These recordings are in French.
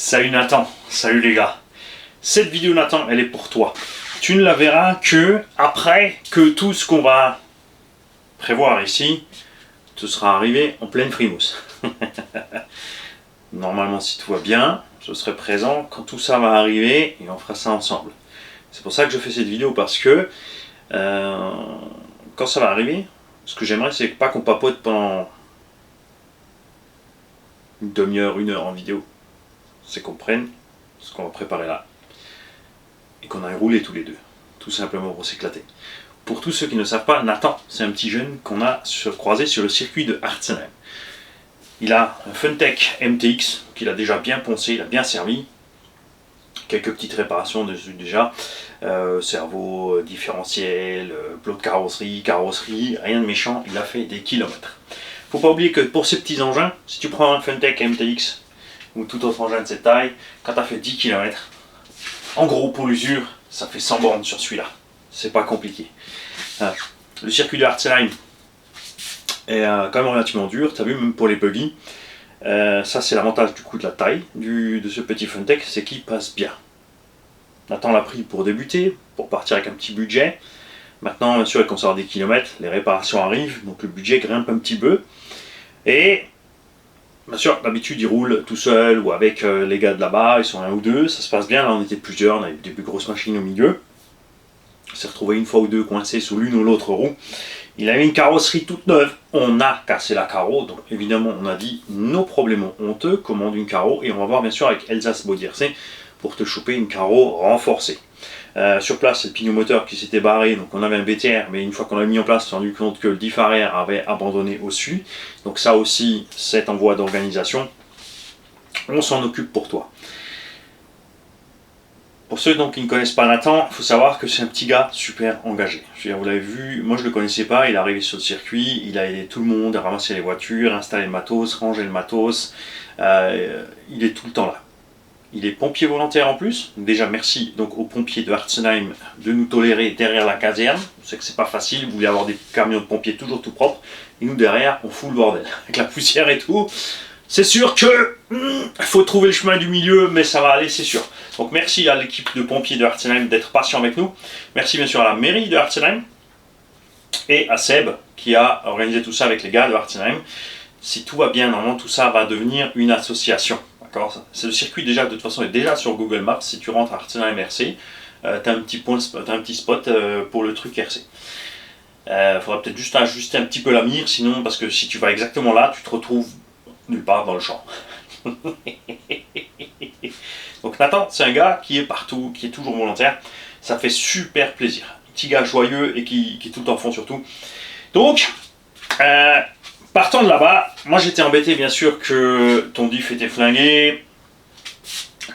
Salut Nathan, salut les gars. Cette vidéo Nathan, elle est pour toi. Tu ne la verras que après que tout ce qu'on va prévoir ici, te sera arrivé en pleine frimousse. Normalement si tout va bien, je serai présent quand tout ça va arriver et on fera ça ensemble. C'est pour ça que je fais cette vidéo parce que quand ça va arriver, ce que j'aimerais c'est pas qu'on papote pendant une demi-heure, une heure en vidéo. C'est qu'on prenne ce qu'on va préparer là et qu'on aille rouler tous les deux, tout simplement pour s'éclater. Pour tous ceux qui ne savent pas, Nathan, c'est un petit jeune qu'on a croisé sur le circuit de Artsenheim. Il a un Funtech MTX qu'il a déjà bien poncé, il a bien servi. Quelques petites réparations dessus déjà, cerveau, différentiel, plot de carrosserie, rien de méchant, il a fait des kilomètres. Faut pas oublier que pour ces petits engins, si tu prends un Funtech MTX ou tout autre engin de cette taille, quand tu as fait 10 km, en gros pour l'usure, ça fait 100 bornes sur celui-là. C'est pas compliqué. Le circuit de Artsenheim est quand même relativement dur, tu as vu, même pour les buggy. Ça c'est l'avantage du coup de la taille de ce petit Funtech, c'est qu'il passe bien. Nathan l'a pris pour débuter, pour partir avec un petit budget. Maintenant, bien sûr, il conserve des kilomètres, les réparations arrivent, donc le budget grimpe un petit peu. Et bien sûr, d'habitude, il roule tout seul ou avec les gars de là-bas, ils sont un ou deux, ça se passe bien. Là, on était plusieurs, on avait des plus grosses machines au milieu. On s'est retrouvé une fois ou deux coincés sous l'une ou l'autre roue. Il avait une carrosserie toute neuve, on a cassé la carreau, donc évidemment, on a dit nos problèmes on te commande une carreau et on va voir bien sûr avec Elsace Body RC pour te choper une carreau renforcée. Sur place, c'est le pignon moteur qui s'était barré, donc on avait un BTR, mais une fois qu'on l'a mis en place, on s'est rendu compte que le diff arrière avait abandonné au-dessus. Donc ça aussi, c'est en voie d'organisation. On s'en occupe pour toi. Pour ceux donc qui ne connaissent pas Nathan, il faut savoir que c'est un petit gars super engagé. Je veux dire, vous l'avez vu, moi je ne le connaissais pas, il est arrivé sur le circuit, il a aidé tout le monde à ramasser les voitures, installer le matos, ranger le matos. Il est tout le temps là. Il est pompier volontaire en plus. Déjà merci donc aux pompiers de Artsenheim de nous tolérer derrière la caserne. Je sais que c'est pas facile, vous voulez avoir des camions de pompiers toujours tout propres. Et nous derrière, on fout le bordel. Avec la poussière et tout. C'est sûr que faut trouver le chemin du milieu, mais ça va aller, c'est sûr. Donc merci à l'équipe de pompiers de Artsenheim d'être patient avec nous. Merci bien sûr à la mairie de Artsenheim. Et à Seb qui a organisé tout ça avec les gars de Artsenheim. Si tout va bien, normalement tout ça va devenir une association. C'est le circuit déjà, de toute façon, est déjà sur Google Maps. Si tu rentres à Artsenheim RC, tu as un petit spot pour le truc RC. Faudra peut-être juste ajuster un petit peu la mire, sinon, parce que si tu vas exactement là, tu te retrouves nulle part dans le champ. Donc Nathan, c'est un gars qui est partout, qui est toujours volontaire. Ça fait super plaisir. Petit gars joyeux et qui est tout en fond surtout. Donc, partant de là-bas, moi j'étais embêté bien sûr que ton diff était flingué,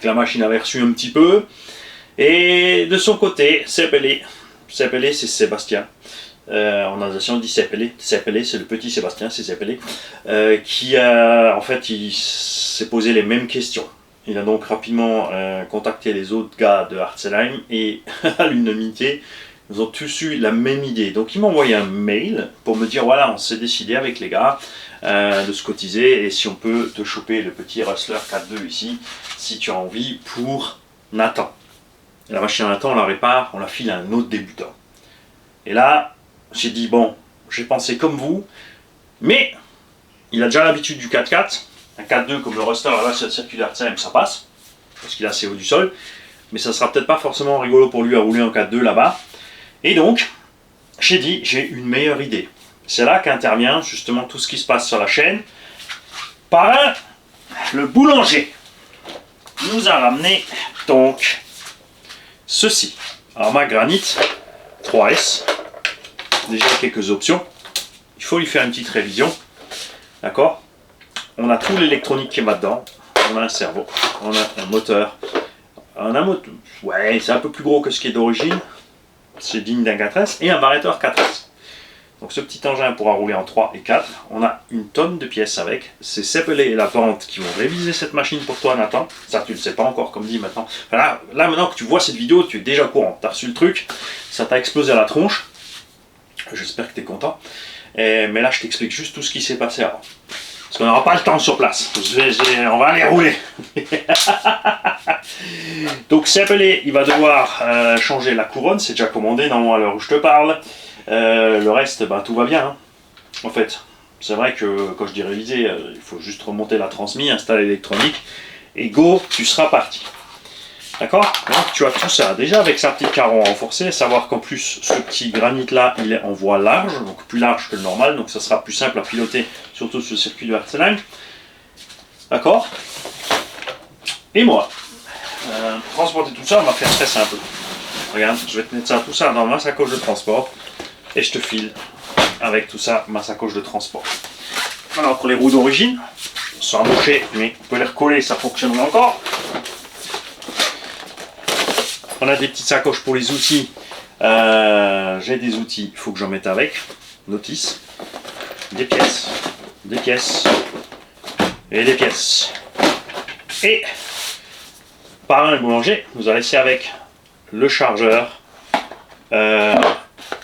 que la machine avait reçu un petit peu, et de son côté, Seppele, c'est Sébastien, en Alsacien on dit Seppele, Seppele c'est le petit Sébastien, c'est Seppele, qui a, en fait il s'est posé les mêmes questions. Il a donc rapidement contacté les autres gars de Artsenheim et à l'unanimité, ils ont tous eu la même idée. Donc ils m'ont envoyé un mail pour me dire voilà, on s'est décidé avec les gars de se cotiser et si on peut te choper le petit Rustler 4.2 ici, si tu as envie, pour Nathan. Et la machine à Nathan, on la répare, on la file à un autre débutant. Et là, j'ai dit bon, j'ai pensé comme vous, mais il a déjà l'habitude du 4x4. Un 4.2 comme le Rustler, là sur le circuit d'Artsenheim, ça passe, parce qu'il est assez haut du sol, mais ça sera peut-être pas forcément rigolo pour lui à rouler en 4.2 là-bas. Et donc, j'ai dit, j'ai une meilleure idée. C'est là qu'intervient justement tout ce qui se passe sur la chaîne. Parrain, le boulanger, nous a ramené donc ceci. Arma Granite 3S. Déjà quelques options. Il faut lui faire une petite révision. D'accord? On a tout l'électronique qui va dedans. On a un cerveau, on a un moteur. On a un moteur. Ouais, c'est un peu plus gros que ce qui est d'origine. C'est digne d'un 4S et un barretteur 4S. Donc ce petit engin pourra rouler en 3 et 4. On a une tonne de pièces avec. C'est Seppele et la Pente qui vont réviser cette machine pour toi Nathan. Ça tu ne le sais pas encore comme dit maintenant. Enfin, là maintenant que tu vois cette vidéo, tu es déjà au courant. Tu as reçu le truc, ça t'a explosé à la tronche. J'espère que tu es content. Mais là je t'explique juste tout ce qui s'est passé avant. Parce qu'on n'aura pas le temps sur place. On va aller rouler. Donc Zeppelin, il va devoir changer la couronne. C'est déjà commandé normalement à l'heure où je te parle. Le reste, bah, tout va bien. Hein. En fait, c'est vrai que quand je dis réviser, il faut juste remonter la transmise, installer l'électronique. Et go, tu seras parti. D'accord? Donc tu as tout ça. Déjà avec sa petite caron renforcée, savoir qu'en plus ce petit granit là, il est en voie large, donc plus large que le normal, donc ça sera plus simple à piloter, surtout sur le circuit de Arsenal. D'accord? Et moi, transporter tout ça, on va faire très simple. Regarde, je vais te mettre ça, tout ça dans ma sacoche de transport, et je te file avec tout ça ma sacoche de transport. Alors pour les roues d'origine, elles sont amochées, mais on peut les recoller, ça fonctionnera encore. On a des petites sacoches pour les outils. J'ai des outils, il faut que j'en mette avec. Notice. Des pièces et des pièces. Et par un boulanger, nous a laissé avec le chargeur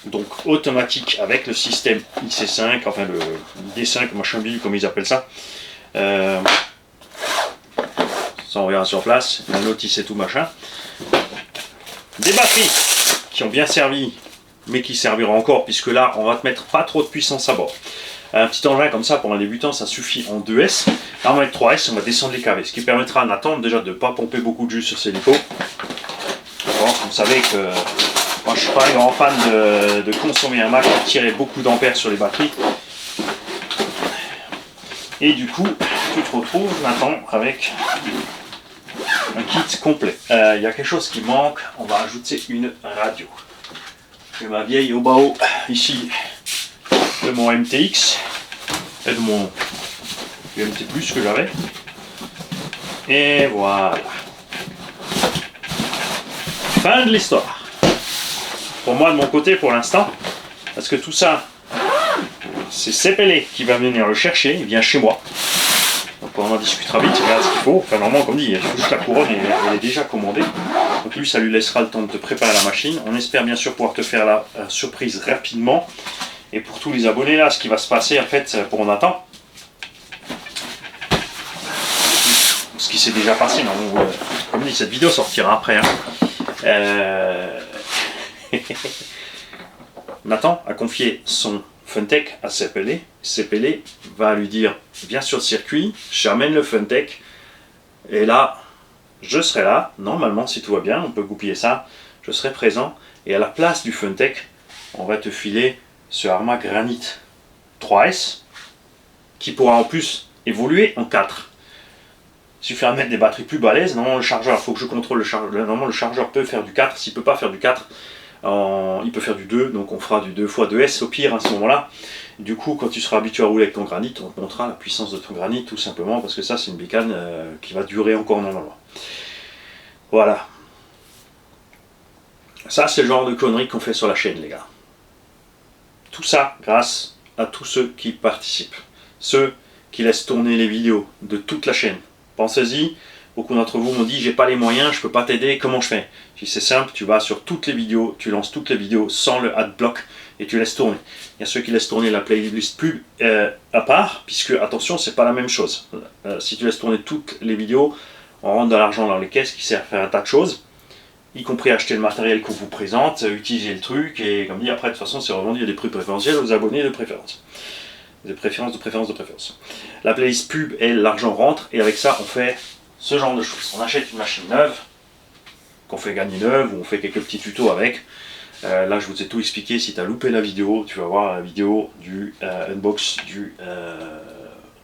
donc automatique avec le système IC5, enfin le D5 machin bille comme ils appellent ça. Ça on regarde sur place, la notice et tout machin. Des batteries qui ont bien servi, mais qui serviront encore, puisque là, on va te mettre pas trop de puissance à bord. Un petit engin comme ça, pour un débutant, ça suffit en 2S. Là, on va mettre 3S, on va descendre les KV, ce qui permettra à Nathan déjà de ne pas pomper beaucoup de jus sur ses dépôts. Vous savez que moi, je suis pas un grand fan de consommer un Mac et tirer beaucoup d'ampères sur les batteries. Et du coup, tu te retrouves, Nathan, avec un kit complet. Il y a quelque chose qui manque, on va ajouter une radio. J'ai ma vieille Obao ici de mon MTX et de mon UMT Plus que j'avais. Et voilà. Fin de l'histoire. Pour moi de mon côté pour l'instant, parce que tout ça, c'est Zeppelin qui va venir le chercher, il vient chez moi. Donc on en discutera vite, il regarde ce qu'il faut. Enfin normalement comme dit, il faut juste la couronne et elle est déjà commandée. Donc lui ça lui laissera le temps de te préparer la machine. On espère bien sûr pouvoir te faire la surprise rapidement. Et pour tous les abonnés là, ce qui va se passer en fait pour Nathan, ce qui s'est déjà passé, non, comme dit cette vidéo sortira après. Hein. Nathan a confié son Funtech à Zeppelin. Zeppelin va lui dire viens sur le circuit, j'amène le Funtech et là je serai là, normalement si tout va bien, on peut goupiller ça, je serai présent et à la place du Funtech on va te filer ce Arma Granit 3S qui pourra en plus évoluer en 4. Il suffira de mettre des batteries plus balèzes. Normalement le chargeur, il faut que je contrôle le chargeur, normalement le chargeur peut faire du 4, s'il ne peut pas faire du 4 il peut faire du 2, donc on fera du 2x2S au pire à ce moment-là. Du coup, quand tu seras habitué à rouler avec ton granit, on te montrera la puissance de ton granit, tout simplement, parce que ça, c'est une bécane qui va durer encore normalement. Voilà. Ça, c'est le genre de conneries qu'on fait sur la chaîne, les gars. Tout ça grâce à tous ceux qui participent. Ceux qui laissent tourner les vidéos de toute la chaîne. Pensez-y. Beaucoup d'entre vous m'ont dit j'ai pas les moyens, je peux pas t'aider, comment je fais? Je dis c'est simple, tu vas sur toutes les vidéos, tu lances toutes les vidéos sans le adblock et tu laisses tourner. Il y a ceux qui laissent tourner la playlist pub à part, puisque attention, c'est pas la même chose. Si tu laisses tourner toutes les vidéos, on rentre de l'argent dans les caisses qui sert à faire un tas de choses, y compris acheter le matériel qu'on vous présente, utiliser le truc, et comme dit après de toute façon c'est revendu à des prix préférentiels aux abonnés de préférence. De préférence. La playlist pub et l'argent rentre, et avec ça on fait ce genre de choses. On achète une machine neuve, qu'on fait gagner neuve, ou on fait quelques petits tutos avec. Là, je vous ai tout expliqué. Si tu as loupé la vidéo, tu vas voir la vidéo du unbox du...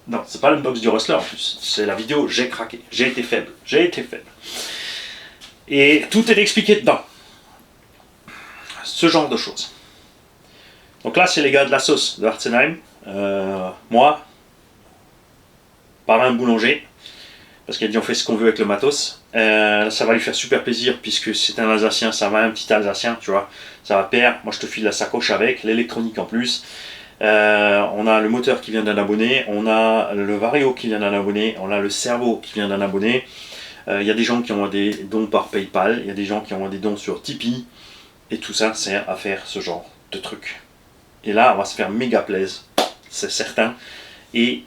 Non, c'est pas l'unbox du Rustler en plus. C'est la vidéo j'ai craqué. J'ai été faible. Et tout est expliqué dedans. Ce genre de choses. Donc là, c'est les gars de la sauce de Artsenheim. Moi, par un boulanger, parce qu'il a dit on fait ce qu'on veut avec le matos. Ça va lui faire super plaisir puisque c'est un Alsacien, ça va un petit Alsacien, tu vois. Ça va pair, moi je te file la sacoche avec, l'électronique en plus. On a le moteur qui vient d'un abonné, on a le Vario qui vient d'un abonné, on a le cerveau qui vient d'un abonné. Il y a des gens qui ont des dons par Paypal, il y a des gens qui ont des dons sur Tipeee. Et tout ça sert à faire ce genre de truc. Et là, on va se faire méga plaisir, c'est certain. et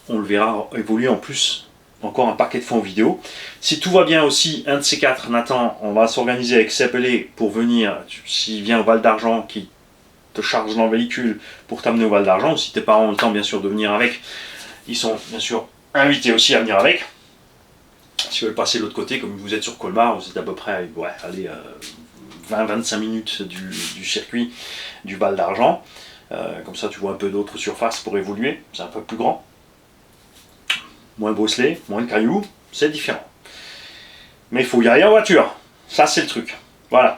on le verra évoluer en plus encore un paquet de fois en vidéo. Si tout va bien aussi, un de ces quatre, Nathan, on va s'organiser avec Sepelé pour venir, s'il vient au Val d'Argent, qui te charge dans le véhicule pour t'amener au Val d'Argent, ou si tes parents ont le temps bien sûr de venir avec, ils sont bien sûr invités aussi à venir avec. Si vous veulent passer de l'autre côté, comme vous êtes sur Colmar, vous êtes à peu près 20-25 minutes du circuit du Val d'Argent. Comme ça tu vois un peu d'autres surfaces pour évoluer, c'est un peu plus grand. Moins bosselé, moins de cailloux, c'est différent. Mais il faut y aller en voiture, ça c'est le truc. Voilà.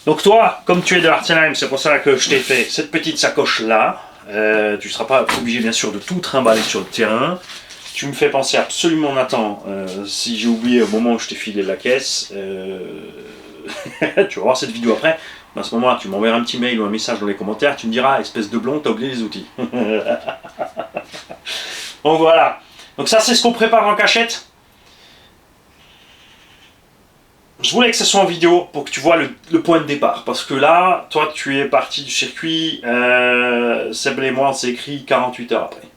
Donc toi, comme tu es de Artenheim, c'est pour ça que je t'ai fait cette petite sacoche là. Tu ne seras pas obligé bien sûr de tout trimballer sur le terrain. Tu me fais penser absolument, Nathan, si j'ai oublié au moment où je t'ai filé la caisse, tu vas voir cette vidéo après. À ce moment-là, tu m'enverras un petit mail ou un message dans les commentaires, tu me diras, espèce de blond, t'as oublié les outils. Donc voilà. Donc ça, c'est ce qu'on prépare en cachette. Je voulais que ce soit en vidéo pour que tu vois le point de départ. Parce que là, toi, tu es parti du circuit, Seb et moi, on s'est écrit 48 heures après.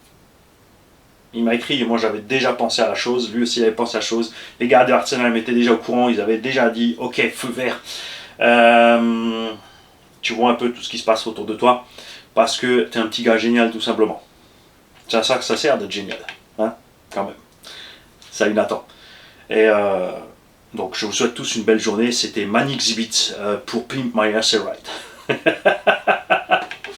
Il m'a écrit et moi j'avais déjà pensé à la chose, lui aussi il avait pensé à la chose. Les gars de Arsenal étaient déjà au courant, ils avaient déjà dit ok, feu vert. Tu vois un peu tout ce qui se passe autour de toi parce que t'es un petit gars génial tout simplement. C'est à ça que ça sert d'être génial, hein, quand même. Salut Nathan. Et donc je vous souhaite tous une belle journée. C'était Man Exhibit pour Pimp My Ass Right.